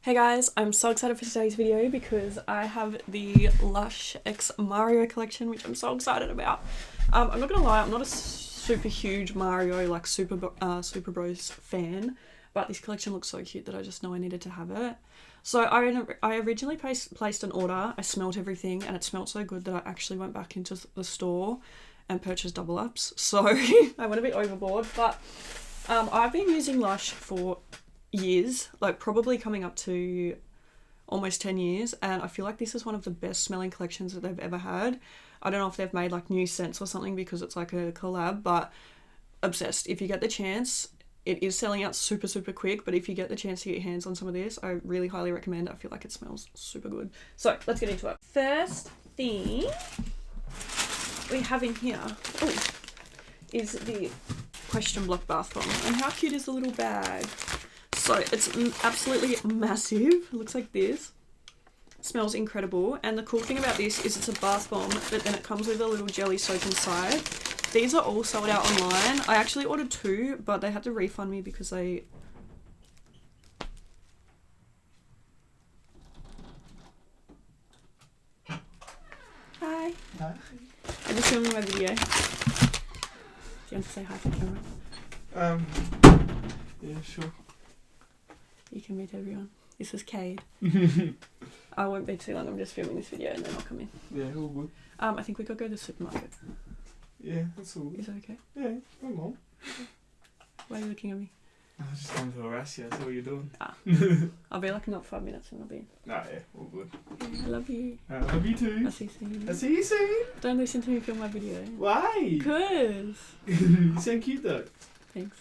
Hey guys, I'm so excited for today's video because I have the Lush X Mario collection, which I'm so excited about. I'm not gonna lie, I'm not a super huge Mario, like Super Bros fan, but this collection looks so cute that I just know I needed to have it. So I originally placed an order, I smelt everything, and it smelt so good that I actually went back into the store and purchased double ups. So I went a bit overboard, but I've been using Lush for years, like probably coming up to almost 10 years, and I feel like this is one of the best smelling collections that they've ever had. I don't know if they've made like new scents or something because it's like a collab, but obsessed. If you get the chance, it is selling out super quick, but if you get the chance to get your hands on some of this, I really highly recommend it. I feel like it smells super good. So let's get into it. First thing we have in here is the question block bath bomb, and how cute is the little bag? So it's absolutely massive. It looks like this. It smells incredible. And the cool thing about this is it's a bath bomb, but then it comes with a little jelly soap inside. These are all sold out online. I actually ordered 2, but they had to refund me because they... Hi. Hi. I'm just filming my video. Do you want to say hi to the camera? Yeah, sure. You can meet everyone. This is Cade. I won't be too long. I'm just filming this video and then I'll come in. Yeah, all good. I think we could go to the supermarket. Yeah, that's all good. Is that okay? Yeah, come on. Why are you looking at me? I was just going to harass you, that's all you're doing. I'll be like not 5 minutes and I'll be in. Nah, yeah, all good. I love you. I love you too. I'll see you soon. I'll see you soon. Don't listen to me film my video. Why? Cause. You sound cute though. Thanks.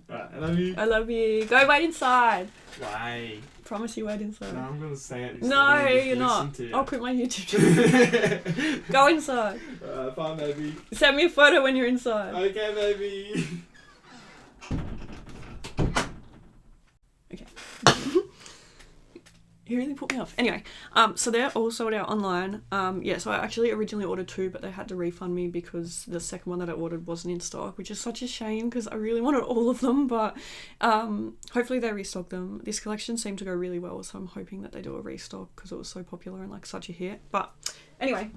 Right, I love you. I love you. Go wait inside. Why? Promise you wait inside. No, I'm going to say it. No, you're not. I'll quit my YouTube channel. Go inside. Bye, baby. Send me a photo when you're inside. Okay, baby. Okay. He really put me off. Anyway, so they're all sold out online. Yeah, so I actually originally ordered 2, but they had to refund me because the second one that I ordered wasn't in stock, which is such a shame because I really wanted all of them, but hopefully they restock them. This collection seemed to go really well, so I'm hoping that they do a restock because it was so popular and like such a hit. But anyway,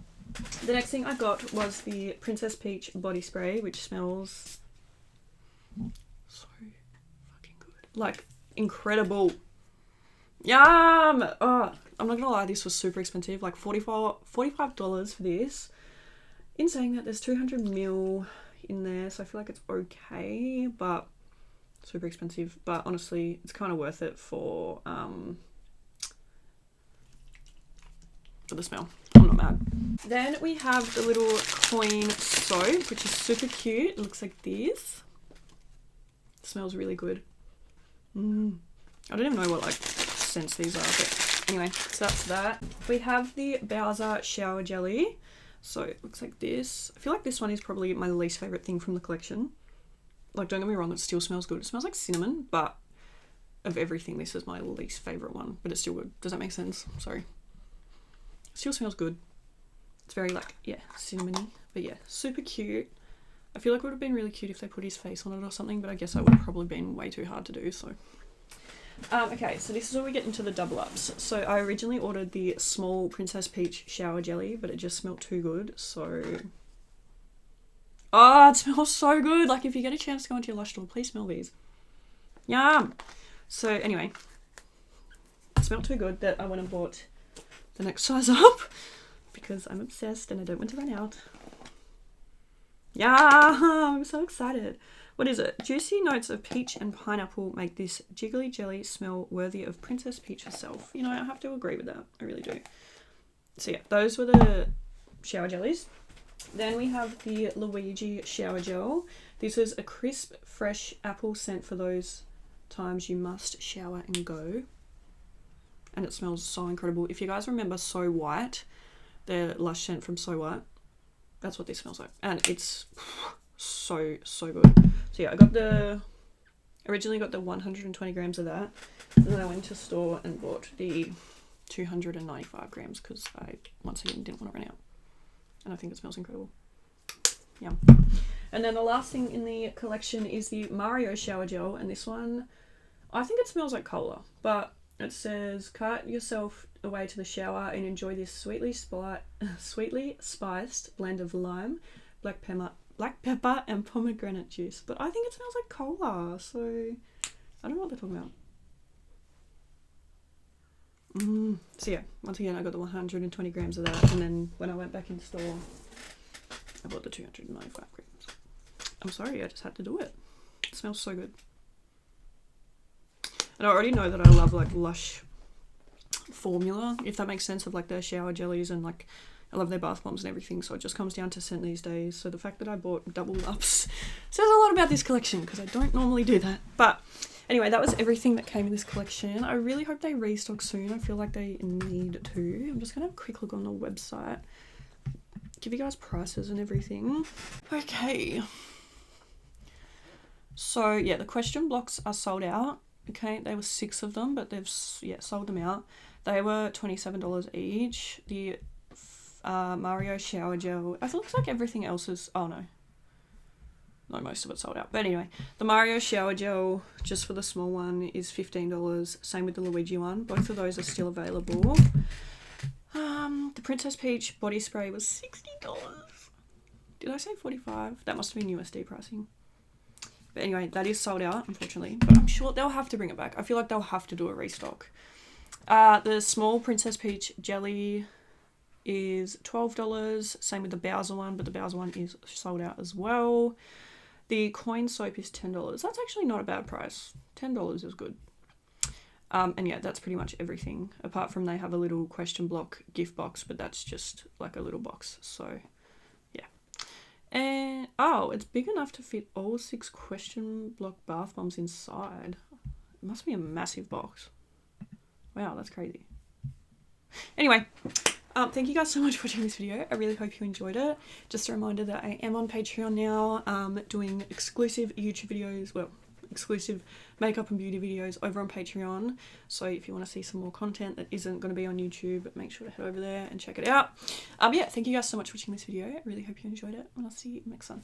the next thing I got was the Princess Peach body spray, which smells so fucking good. Like, incredible. Yum! Oh, I'm not gonna lie, this was super expensive, like $45 for this. In saying that, there's 200ml in there, so I feel like it's okay, but super expensive. But honestly, it's kind of worth it for the smell. I'm not mad. Then we have the little coin soap, which is super cute. It looks like this. It smells really good. I don't even know what like scents these are, but anyway, so that's that. We have the Bowser shower jelly. So it looks like this. I feel like this one is probably my least favorite thing from the collection. Like, don't get me wrong, it still smells good. It smells like cinnamon, but of everything, this is my least favorite one, but it's still good. Does that make sense? Sorry. It still smells good. It's very like, yeah, cinnamony, but yeah, super cute. I feel like it would have been really cute if they put his face on it or something, but I guess that would have probably been way too hard to do, so. Okay, so this is where we get into the double ups. So I originally ordered the small Princess Peach shower jelly, but it just smelled too good, so... Oh, it smells so good! Like, if you get a chance to go into your Lush store, please smell these. Yum! So anyway, it smelled too good that I went and bought the next size up, because I'm obsessed and I don't want to run out. Yeah, I'm so excited. What is it? Juicy notes of peach and pineapple make this jiggly jelly smell worthy of Princess Peach herself. You know, I have to agree with that. I really do. So yeah, those were the shower jellies. Then we have the Luigi shower gel. This is a crisp, fresh apple scent for those times you must shower and go. And it smells so incredible. If you guys remember So White, the Lush scent from So White, that's what this smells like. And it's so good. So yeah, originally got the 120 grams of that, and then I went to store and bought the 295 grams because I once again didn't want to run out, and I think it smells incredible. Yum. And then the last thing in the collection is the Mario shower gel, and this one I think it smells like cola, but It says, cart yourself away to the shower and enjoy this sweetly spiced blend of lime, black pepper and pomegranate juice. But I think it smells like cola, so I don't know what they're talking about. So yeah, once again I got the 120 grams of that, and then when I went back in store I bought the 295 grams. I'm sorry, I just had to do it. It smells so good. And I already know that I love like Lush formula, if that makes sense, of like their shower jellies, and like I love their bath bombs and everything, so it just comes down to scent these days. So the fact that I bought double ups says a lot about this collection, because I don't normally do that. But anyway, that was everything that came in this collection. I really hope they restock soon. I feel like they need to. I'm just gonna have a quick look on the website, give you guys prices and everything. Okay, so yeah, the question blocks are sold out. Okay, there were 6 of them, but they've sold them out. They were $27 each. The Mario shower gel, it looks like everything else is, oh no, most of it sold out. But anyway, the Mario shower gel, just for the small one, is $15. Same with the Luigi one. Both of those are still available. The Princess Peach body spray was $60. Did I say 45? That must have been USD pricing. But anyway, that is sold out, unfortunately. But I'm sure they'll have to bring it back. I feel like they'll have to do a restock. The small Princess Peach jelly is $12. Same with the Bowser one, but the Bowser one is sold out as well. The coin soap is $10. That's actually not a bad price. $10 is good. And yeah, that's pretty much everything. Apart from they have a little question block gift box, but that's just like a little box. So yeah. And oh, it's big enough to fit all 6 question block bath bombs inside. It must be a massive box. Wow, that's crazy. Anyway, thank you guys so much for watching this video. I really hope you enjoyed it. Just a reminder that I am on Patreon now, doing exclusive YouTube videos, well, exclusive makeup and beauty videos over on Patreon. So if you want to see some more content that isn't going to be on YouTube, make sure to head over there and check it out. Yeah, thank you guys so much for watching this video. I really hope you enjoyed it, and I'll see you next time.